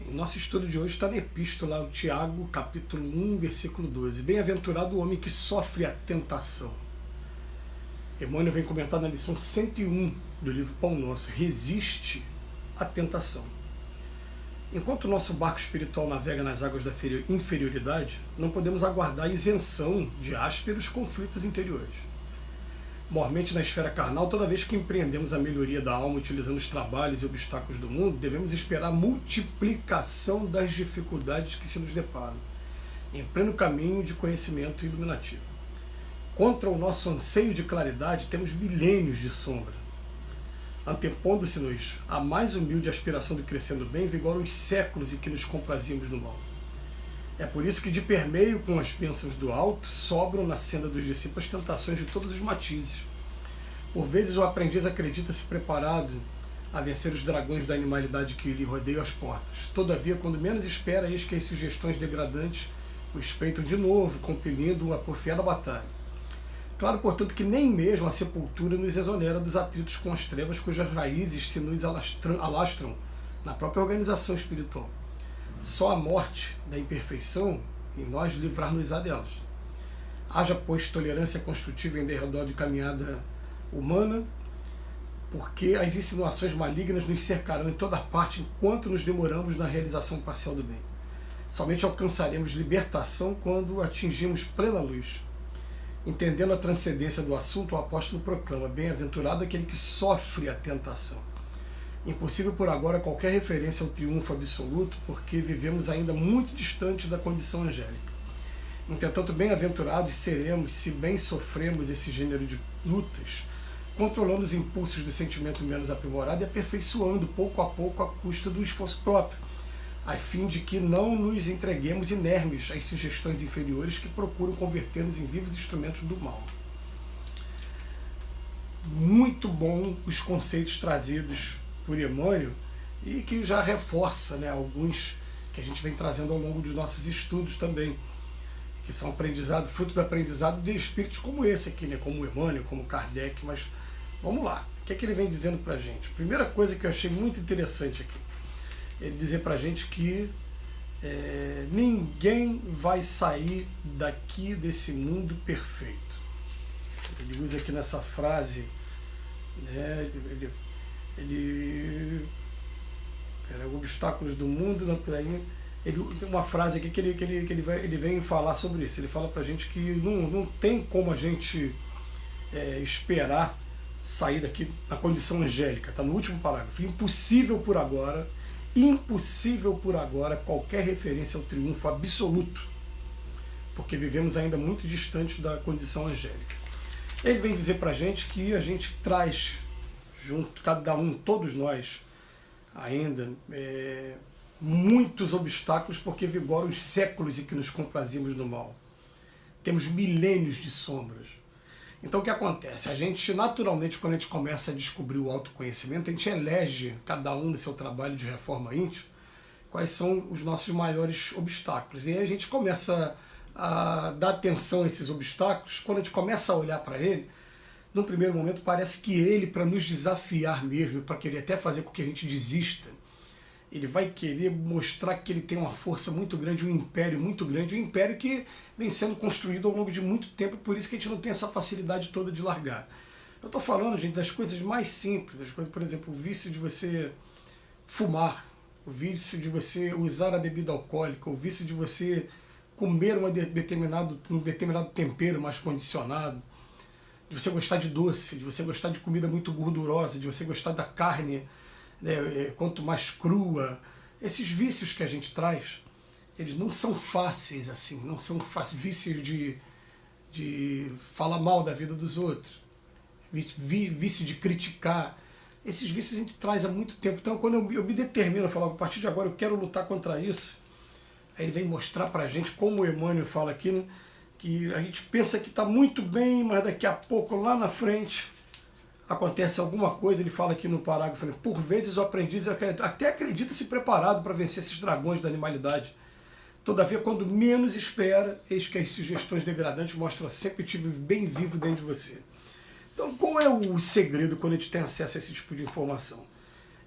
O nosso estudo de hoje está na Epístola ao Tiago, capítulo 1, versículo 12. Bem-aventurado o homem que sofre a tentação. Emmanuel vem comentar na lição 101 do livro Pão Nosso. Resiste à tentação. Enquanto o nosso barco espiritual navega nas águas da inferioridade, não podemos aguardar isenção de ásperos conflitos interiores. Mormente na esfera carnal, toda vez que empreendemos a melhoria da alma utilizando os trabalhos e obstáculos do mundo, devemos esperar a multiplicação das dificuldades que se nos deparam, em pleno caminho de conhecimento iluminativo. Contra o nosso anseio de claridade, temos milênios de sombra. Antepondo-se-nos a mais humilde aspiração do crescendo bem, vigoram os séculos em que nos comprazíamos no mal. É por isso que, de permeio com as bênçãos do alto, sobram na senda dos discípulos tentações de todos os matizes. Por vezes o aprendiz acredita-se preparado a vencer os dragões da animalidade que lhe rodeiam as portas. Todavia, quando menos espera, eis que as sugestões degradantes o espreitam de novo, compelindo-o a porfiada batalha. Claro, portanto, que nem mesmo a sepultura nos exonera dos atritos com as trevas cujas raízes se nos alastram na própria organização espiritual. Só a morte da imperfeição em nós livrar-nos-á delas. Haja, pois, tolerância construtiva em derredor de caminhada humana, porque as insinuações malignas nos cercarão em toda parte enquanto nos demoramos na realização parcial do bem. Somente alcançaremos libertação quando atingimos plena luz. Entendendo a transcendência do assunto, o apóstolo proclama: bem-aventurado aquele que sofre a tentação. Impossível por agora qualquer referência ao triunfo absoluto, porque vivemos ainda muito distante da condição angélica. Entretanto, bem-aventurados seremos se bem sofremos esse gênero de lutas, controlando os impulsos do sentimento menos aprimorado e aperfeiçoando pouco a pouco à custa do esforço próprio, a fim de que não nos entreguemos inermes às sugestões inferiores que procuram converter-nos em vivos instrumentos do mal. Muito bom os conceitos trazidos por Emmanuel e que já reforça, né, alguns que a gente vem trazendo ao longo dos nossos estudos também, que são aprendizado, fruto do aprendizado de espíritos como esse aqui, né, como Emmanuel, como Kardec. Mas vamos lá, o que é que ele vem dizendo para a gente? Primeira coisa que eu achei muito interessante aqui, ele dizer para a gente que ninguém vai sair daqui desse mundo perfeito. Ele usa aqui nessa frase, né, obstáculos do mundo, ele tem uma frase aqui que ele vem falar sobre isso. Ele fala pra gente que não tem como a gente esperar sair daqui na condição angélica, tá no último parágrafo. Impossível por agora qualquer referência ao triunfo absoluto, porque vivemos ainda muito distante da condição angélica. Ele vem dizer pra gente que a gente traz junto, cada um, todos nós, ainda, muitos obstáculos, porque vigoram os séculos em que nos comprazimos no mal. Temos milênios de sombras. Então o que acontece? A gente, naturalmente, quando a gente começa a descobrir o autoconhecimento, a gente elege, cada um no seu trabalho de reforma íntima, quais são os nossos maiores obstáculos. E aí a gente começa a dar atenção a esses obstáculos. Quando a gente começa a olhar para ele, num primeiro momento parece que ele, para nos desafiar mesmo, para querer até fazer com que a gente desista, ele vai querer mostrar que ele tem uma força muito grande, um império muito grande, um império que vem sendo construído ao longo de muito tempo, por isso que a gente não tem essa facilidade toda de largar. Eu estou falando, gente, das coisas mais simples, das coisas, por exemplo, o vício de você fumar, o vício de você usar a bebida alcoólica, o vício de você comer um determinado tempero mais condicionado, de você gostar de doce, de você gostar de comida muito gordurosa, de você gostar da carne, né, quanto mais crua. Esses vícios que a gente traz, eles não são fáceis assim, não são fáceis. Vícios de falar mal da vida dos outros, vício de criticar. Esses vícios a gente traz há muito tempo. Então quando eu me determino a falar, a partir de agora eu quero lutar contra isso, aí ele vem mostrar pra gente, como o Emmanuel fala aqui, né, que a gente pensa que está muito bem, mas daqui a pouco, lá na frente, acontece alguma coisa. Ele fala aqui no parágrafo, né, por vezes o aprendiz até acredita-se preparado para vencer esses dragões da animalidade. Todavia, quando menos espera, eis que as sugestões degradantes mostram sempre que estive bem vivo dentro de você. Então, qual é o segredo quando a gente tem acesso a esse tipo de informação?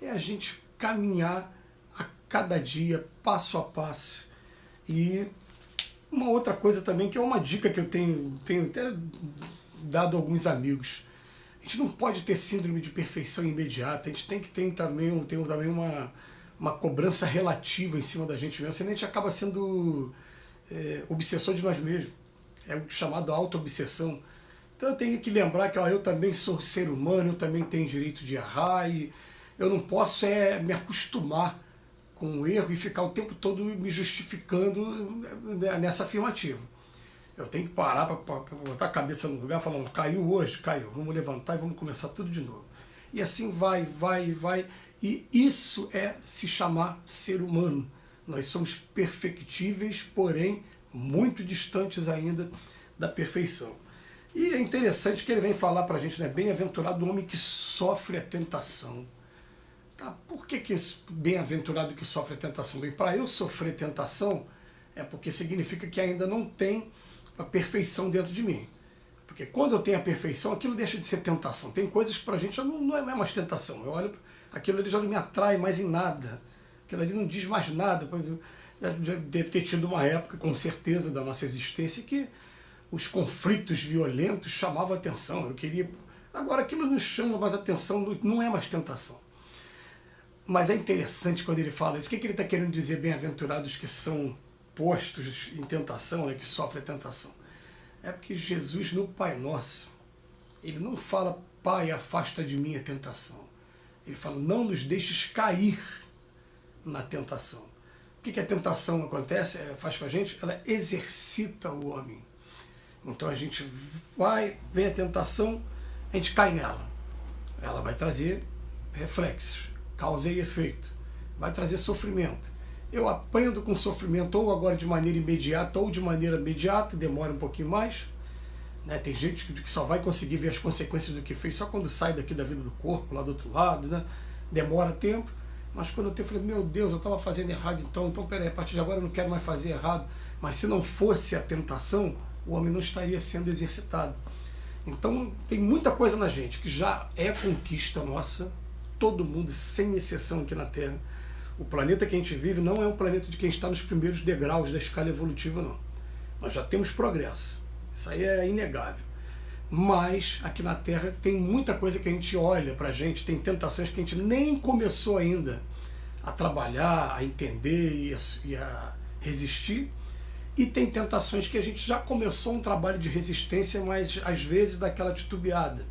É a gente caminhar a cada dia, passo a passo. E uma outra coisa também, que é uma dica que eu tenho até dado a alguns amigos. A gente não pode ter síndrome de perfeição imediata, a gente tem que ter também uma cobrança relativa em cima da gente mesmo, senão a gente acaba sendo obsessor de nós mesmos. É o chamado auto-obsessão. Então eu tenho que lembrar que eu também sou ser humano, eu também tenho direito de errar, e eu não posso me acostumar com o erro e ficar o tempo todo me justificando nessa afirmativa. Eu tenho que parar para botar a cabeça no lugar, falando, caiu hoje, caiu, vamos levantar e vamos começar tudo de novo. E assim vai. E isso é se chamar ser humano. Nós somos perfectíveis, porém muito distantes ainda da perfeição. E é interessante que ele vem falar para a gente, né? Bem-aventurado o homem que sofre a tentação. Tá? Por que bem-aventurado que sofre a tentação? Bem, para eu sofrer tentação é porque significa que ainda não tem a perfeição dentro de mim. Porque quando eu tenho a perfeição, aquilo deixa de ser tentação. Tem coisas que para a gente não é mais tentação. Eu olho, aquilo ali já não me atrai mais em nada. Aquilo ali não diz mais nada. Já deve ter tido uma época, com certeza, da nossa existência que os conflitos violentos chamavam a atenção. Eu queria... Agora aquilo não chama mais atenção, não é mais tentação. Mas é interessante quando ele fala isso. O que ele está querendo dizer, bem-aventurados que são postos em tentação, né, que sofrem a tentação? É porque Jesus, no Pai Nosso, ele não fala, Pai, afasta de mim a tentação. Ele fala, não nos deixes cair na tentação. O que a tentação acontece, faz com a gente? Ela exercita o homem. Então a gente vem a tentação, a gente cai nela. Ela vai trazer reflexos, causa e efeito. Vai trazer sofrimento. Eu aprendo com sofrimento, ou agora de maneira imediata, ou de maneira imediata, demora um pouquinho mais. Né? Tem gente que só vai conseguir ver as consequências do que fez só quando sai daqui da vida do corpo, lá do outro lado, né? Demora tempo. Mas quando eu falei, meu Deus, eu estava fazendo errado, então peraí, a partir de agora eu não quero mais fazer errado. Mas se não fosse a tentação, o homem não estaria sendo exercitado. Então tem muita coisa na gente que já é conquista nossa, todo mundo, sem exceção aqui na Terra. O planeta que a gente vive não é um planeta de quem está nos primeiros degraus da escala evolutiva, não. Nós já temos progresso, isso aí é inegável. Mas aqui na Terra tem muita coisa que a gente olha pra gente, tem tentações que a gente nem começou ainda a trabalhar, a entender e a resistir. E tem tentações que a gente já começou um trabalho de resistência, mas às vezes daquela titubeada.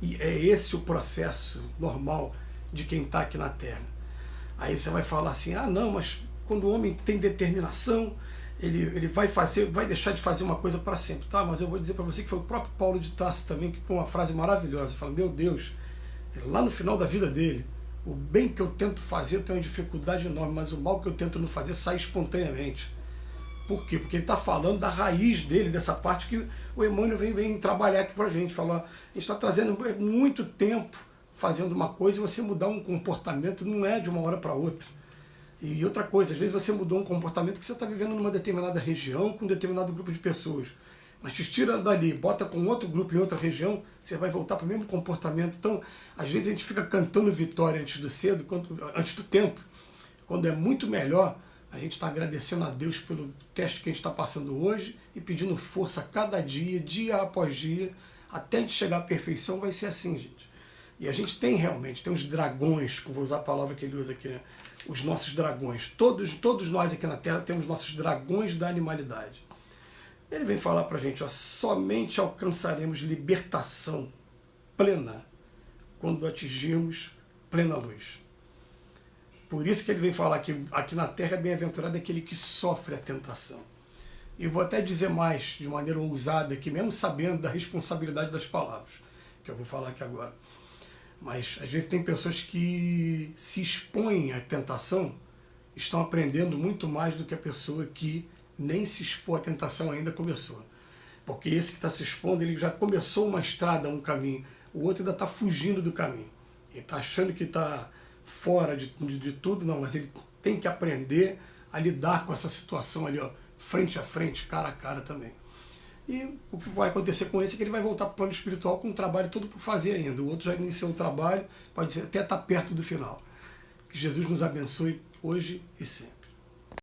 E é esse o processo normal de quem está aqui na Terra. Aí você vai falar assim, ah não, mas quando o homem tem determinação, ele vai deixar de fazer uma coisa para sempre. Tá, mas eu vou dizer para você que foi o próprio Paulo de Tarso também que põe uma frase maravilhosa. Ele fala, meu Deus, lá no final da vida dele, o bem que eu tento fazer eu tenho uma dificuldade enorme, mas o mal que eu tento não fazer sai espontaneamente. Por quê? Porque ele está falando da raiz dele, dessa parte que o Emmanuel vem trabalhar aqui para a gente. Falar, a gente está trazendo muito tempo fazendo uma coisa e você mudar um comportamento não é de uma hora para outra. E outra coisa, às vezes você mudou um comportamento que você está vivendo numa determinada região com um determinado grupo de pessoas. Mas te tira dali, bota com outro grupo em outra região, você vai voltar para o mesmo comportamento. Então, às vezes a gente fica cantando vitória antes do tempo, quando é muito melhor a gente está agradecendo a Deus pelo teste que a gente está passando hoje e pedindo força a cada dia, dia após dia, até a gente chegar à perfeição. Vai ser assim, gente. E a gente tem realmente, tem os dragões, vou usar a palavra que ele usa aqui, né? Os nossos dragões. Todos nós aqui na Terra temos nossos dragões da animalidade. Ele vem falar para a gente, ó, somente alcançaremos libertação plena quando atingirmos plena luz. Por isso que ele vem falar que aqui na Terra é bem-aventurado aquele que sofre a tentação. E eu vou até dizer mais, de maneira ousada, que mesmo sabendo da responsabilidade das palavras, que eu vou falar aqui agora. Mas às vezes tem pessoas que se expõem à tentação, estão aprendendo muito mais do que a pessoa que nem se expor à tentação ainda começou. Porque esse que está se expondo, ele já começou uma estrada, um caminho. O outro ainda está fugindo do caminho. Ele está achando que está fora de tudo, não, mas ele tem que aprender a lidar com essa situação ali, ó, frente a frente, cara a cara também. E o que vai acontecer com esse é que ele vai voltar para o plano espiritual com um trabalho todo por fazer ainda. O outro já iniciou o trabalho, pode ser até estar perto do final. Que Jesus nos abençoe hoje e sempre.